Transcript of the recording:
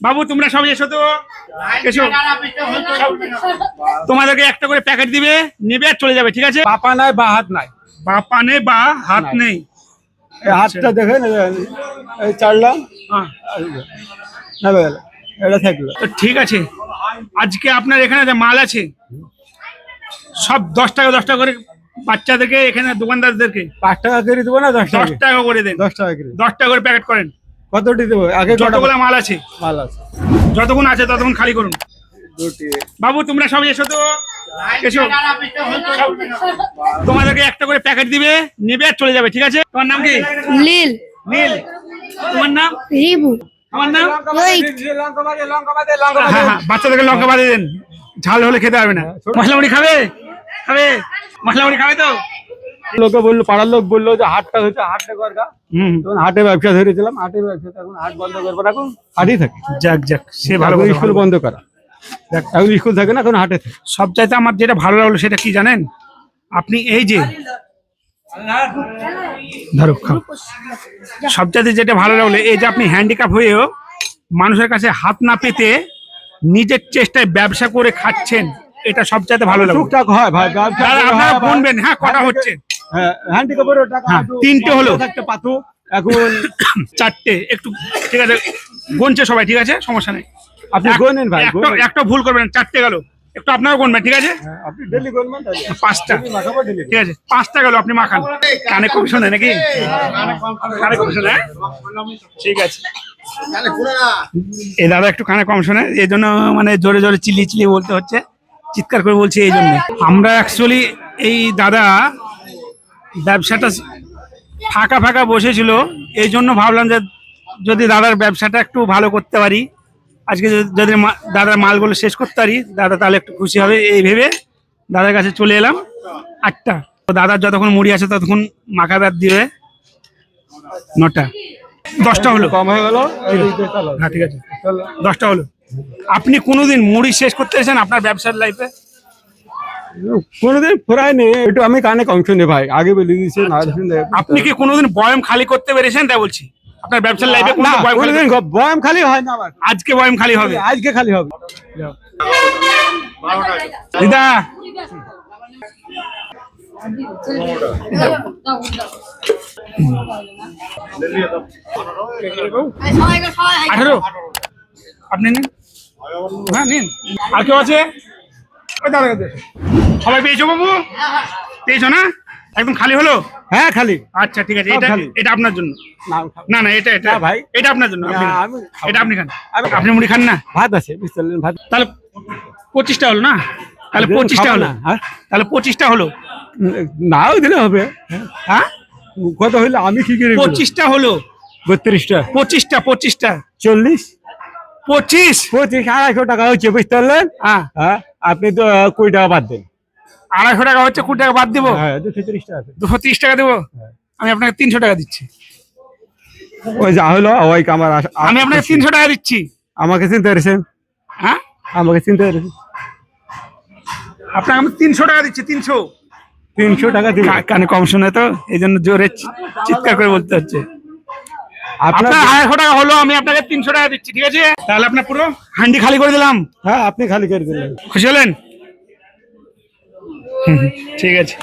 বাবু তোমরা সব এসো তো, এসো। তোমাদেরকে একটা করে প্যাকেট দিবে, নেবে আর চলে যাবে, ঠিক আছে? পাপা নাই বা হাত নাই, বাপা নেই বা হাত নেই। এই হাতটা দেখেন, এই চাড়লাম, হ্যাঁ, নেবে গেল, এটা থাকলো। তো ঠিক আছে, আজকে আপনার এখানে যে মাল আছে সব 10 টাকা 10 টাকা করে বাচ্চাদেরকে, এখানে দোকানদারদেরকে 5 টাকা করে দেবো না 10 টাকা? 10 টাকা করে দেন। 10 টাকা করে 10 টাকা করে প্যাকেট করেন। কতটি দেবো? আগে যতগুলো মাল আছে, মাল আছে যতক্ষণ আছে ততক্ষণ খালি করুন। বাবু তোমরা সব এসো তো, এসো। তোমাদেরকে একটা করে প্যাকেট দিবে, নেবে আর চলে যাবে, ঠিক আছে? তোমার নাম কি? নীল। নীল। তোমার নাম? রিবু। আমার নাম? লঙ্কা হ্যাঁ হ্যাঁ, বাচ্চাদেরকে লঙ্কা বাদে দেন, ঝাল হলে খেতে পারবে না। মশলা মুড়ি খাবে? খাবে? মশলা মুড়ি খাবে তো? লোকে বললো, পাড়ার লোক বললো যে হাটটা হচ্ছে, হাটটা করগা। হুম, তখন হাটে ব্যবসা ধরেছিলাম, হাটের ব্যবসা, এখন হাট বন্ধ করবো না, এখন হাটই থাকে। যাক যাক, সে ভালো এখন কথা, স্কুল ভালো। বন্ধ করা, এখন স্কুল থাকে না, এখন হাটে থাকে। সবচাইতে আমার যেটা ভালো লাগলো সেটা কি জানেন? আপনি এই যে ধরো খাও, সবচাইতে যেটা ভালো লাগলো এই যে আপনি হ্যান্ডিক্যাপ হয়েও মানুষের কাছে হাত না পেতে নিজের চেষ্টায় ব্যবসা করে খাচ্ছেন, এটা সবচাইতে ভালো লাগলো। টুকটাক হয় ভাই, ব্যবসা দাদা, করে আপনারা হয়, গুনবেন, হ্যাঁ কটা হচ্ছে? হ্যাঁ, হ্যান্ডিক্যাপেরও টাকা হ্যাঁ, একটু 3টে হলো। একটা পাথু, এখন 4টে, একটু ঠিক আছে, গুনছে সবাই, ঠিক আছে, সমস্যা নেই। আপনি গোনেন ভাই, গোনেন। একটা ভুল করবেন, 4টে গেল, একটু আপনারও গুনবেন, ঠিক আছে? হ্যাঁ, আপনি ডেলি গোনবেন তাহলে 5টা, মাখাবো ডেলি। ঠিক আছে, 5টা গেল, আপনি মাখান। কানে কম শোনে নাকি? কানে কম শোনে, হ্যাঁ? ঠিক আছে। এই দাদা একটু কানে কম শোনে, এই জন্য মানে জোরে জোরে চিল্লিয়ে চিল্লিয়ে বলতে হচ্ছে, চিৎকার করে বলছি এই জন্য। আমরা অ্যাকচুয়ালি এই দাদা ব্যবসাটা ফাঁকা ফাঁকা বসেছিল, এই জন্য ভাবলাম যে যদি দাদার ব্যবসাটা একটু ভালো করতে পারি, আজকে যদি দাদার মালগুলো শেষ করতে পারি, দাদা তাহলে একটু খুশি হবে, এই ভেবে দাদার কাছে চলে এলাম। 8টা, তো দাদার যতক্ষণ মুড়ি আছে ততক্ষণ মাখা ব্যাপ দিয়ে 9টা, 10টা হলো। কম হয়ে গেল, এই দিকে চলো। হ্যাঁ ঠিক আছে, 10টা হলো। আপনি কোনোদিন মুড়ি শেষ করতে এসেছেন আপনার ব্যবসার লাইফে? কোনোদিন ফুরায়নি, একটু আমি কানে কম শুনি ভাই, আগে বলে দিয়েছি না শুনলে। আপনি কি কোনোদিন বয়াম খালি করতে পেরেছেন? তাই বলছি, আপনার ব্যবসার লাইফে না, কোনোদিন বয়াম খালি হয় না আমার। আজকে বয়াম খালি হবে। আজকে খালি হবে। দিদা আঠারো, আপনি নিন। হ্যাঁ নিন। আর কেউ আছে? ওই দাদা কাছে। সবাই পেয়েছো বাবু? পেয়েছো না? একদম খালি হলো? হ্যাঁ খালি। আচ্ছা ঠিক আছে, সব এটা খালি। এটা আপনার জন্য। না না, এটা এটা না ভাই। এটা আপনার জন্য, আপনি না, খান। আমি খাবো এটা আপনি খান। আমি- আপনি মুড়ি খান না? ভাত আছে, বুঝতে পারলেন, ভাত। তাহলে 25টা হলো না? তাহলে 25টা খাবো হলো না, হ্যাঁ? তাহলে 25টা হলো। নাও দিলে হবে। হ্যাঁ, কত হইলে আমি কি করে 25টা হলো। 32টা, 25টা 40, 25। 25, 250 টাকা হচ্ছে, বুঝতে পারলেন? হ্যাঁ, হ্যাঁ, আপনি তো 20 টাকা বাদ দেন। 250 টাকা হচ্ছে, 20 টাকা বাদ দিব, হ্যাঁ, 230 টাকা আছে। 230 টাকা দেবো। আমি আপনাকে 300 টাকা দিচ্ছি। ওই যা হলো ওই আমার আমি আপনাকে 300 টাকা দিচ্ছি। আমাকে চিনতে পেরেছেন? হ্যাঁ, আমাকে চিনতে পেরেছেন? আপনাকে আমি 300 টাকা দিচ্ছি, 300। 300 টাকা দিন। কানে কম শোনে তো, এই জন্য জোরে চিৎকার করে বলতে হচ্ছে। আপনার আপনার 250 টাকা হলো, আমি আপনাকে 300 টাকা দিচ্ছি, ঠিক আছে? তাহলে আপনার পুরো হান্ডি খালি করে দিলাম। হ্যাঁ, আপনি খালি করে দিলেন। খুশি হলেন? ঠিক আছে।